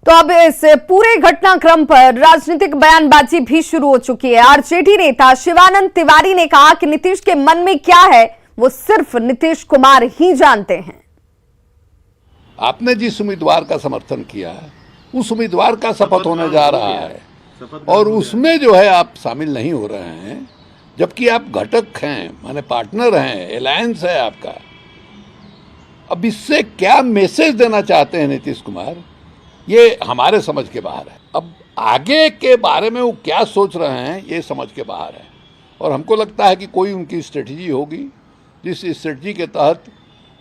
तो अब इस पूरे घटनाक्रम पर राजनीतिक बयानबाजी भी शुरू हो चुकी है। आरजेडी नेता शिवानंद तिवारी ने कहा कि नीतीश के मन में क्या है वो सिर्फ नीतीश कुमार ही जानते हैं। आपने जिस उम्मीदवार का समर्थन किया उस उम्मीदवार का शपथ होने जा रहा है और उसमें जो है आप शामिल नहीं हो रहे हैं, जबकि आप घटक हैं, माने पार्टनर हैं, अलायंस है आपका। अब इससे क्या मैसेज देना चाहते हैं नीतीश कुमार, ये हमारे समझ के बाहर है। अब आगे के बारे में वो क्या सोच रहे हैं ये समझ के बाहर है और हमको लगता है कि कोई उनकी स्ट्रेटजी होगी जिस स्ट्रेटजी के तहत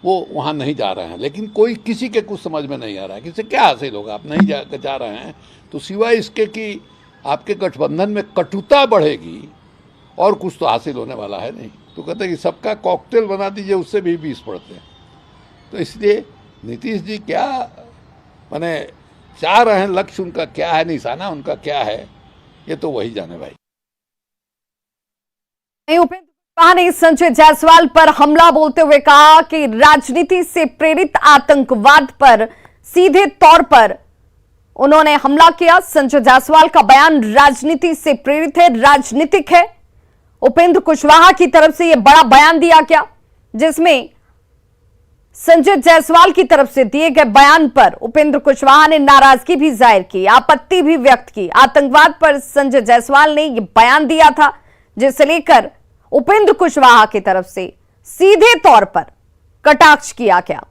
वो वहाँ नहीं जा रहे हैं। लेकिन कोई किसी के कुछ समझ में नहीं आ रहा है कि इससे क्या हासिल होगा। आप नहीं जा रहे हैं तो सिवाय इसके कि आपके गठबंधन में कटुता बढ़ेगी और कुछ तो हासिल होने वाला है नहीं। तो कहते हैं कि सबका कॉकटेल बना दीजिए, उससे भी 20 पड़ते हैं। तो इसलिए नीतीश जी क्या माने चाह रहे हैं, लक्ष्य उनका क्या है, निशाना उनका क्या है, ये तो वही जाने भाई। उपेंद्र कुशवाहा ने संजय जायसवाल पर हमला बोलते हुए कहा कि राजनीति से प्रेरित आतंकवाद पर सीधे तौर पर उन्होंने हमला किया। संजय जायसवाल का बयान राजनीति से प्रेरित है, राजनीतिक है। उपेंद्र कुशवाहा की तरफ से यह बड़ा बयान दिया गया जिसमें संजय जायसवाल की तरफ से दिए गए बयान पर उपेंद्र कुशवाहा ने नाराजगी भी जाहिर की, आपत्ति भी व्यक्त की। आतंकवाद पर संजय जायसवाल ने यह बयान दिया था जिसे लेकर उपेंद्र कुशवाहा की तरफ से सीधे तौर पर कटाक्ष किया गया।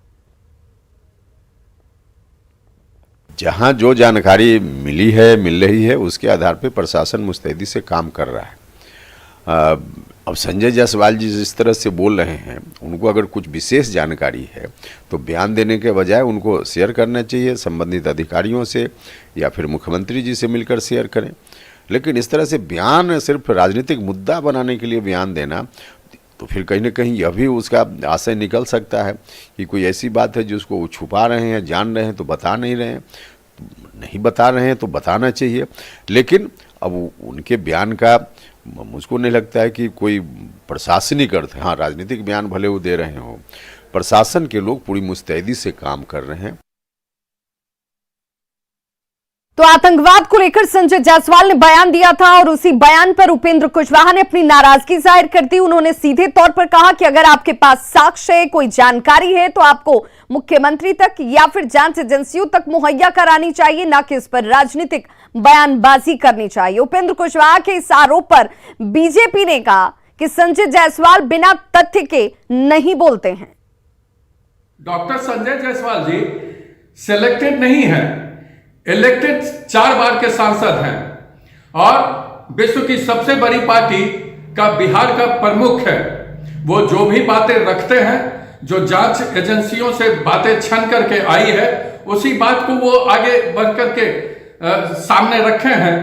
जहां जो जानकारी मिली है, मिल रही है, उसके आधार पर प्रशासन मुस्तैदी से काम कर रहा है। अब संजय जायसवाल जी जिस तरह से बोल रहे हैं, उनको अगर कुछ विशेष जानकारी है तो बयान देने के बजाय उनको शेयर करना चाहिए संबंधित अधिकारियों से या फिर मुख्यमंत्री जी से मिलकर शेयर करें। लेकिन इस तरह से बयान सिर्फ राजनीतिक मुद्दा बनाने के लिए बयान देना, तो फिर कहीं ना कहीं यह भी उसका आशय निकल सकता है कि कोई ऐसी बात है जिसको वो छुपा रहे हैं, जान रहे हैं तो बता नहीं रहे हैं। नहीं बता रहे हैं तो बताना चाहिए। लेकिन अब उनके बयान का मुझको नहीं लगता है कि कोई प्रशासनिक अर्थ है। हाँ, राजनीतिक बयान भले वो दे रहे हो, प्रशासन के लोग पूरी मुस्तैदी से काम कर रहे हैं। तो आतंकवाद को लेकर संजय जायसवाल ने बयान दिया था और उसी बयान पर उपेंद्र कुशवाहा ने अपनी नाराजगी जाहिर कर दी। उन्होंने सीधे तौर पर कहा कि अगर आपके पास साक्ष्य है, कोई जानकारी है तो आपको मुख्यमंत्री तक या फिर जांच एजेंसियों तक मुहैया करानी चाहिए, ना कि इस पर राजनीतिक बयानबाजी करनी चाहिए। उपेंद्र कुशवाहा के इस आरोप पर बीजेपी ने कहा कि संजय जायसवाल बिना तथ्य के नहीं बोलते हैं। डॉक्टर संजय जायसवाल जी सिलेक्टेड नहीं है, इलेक्टेड 4 बार के सांसद हैं और विश्व की सबसे बड़ी पार्टी का बिहार का प्रमुख है। वो जो भी बातें रखते हैं, जो जांच एजेंसियों से बातें छन करके आई है, उसी बात को वो आगे बढ़ करके सामने रखे हैं।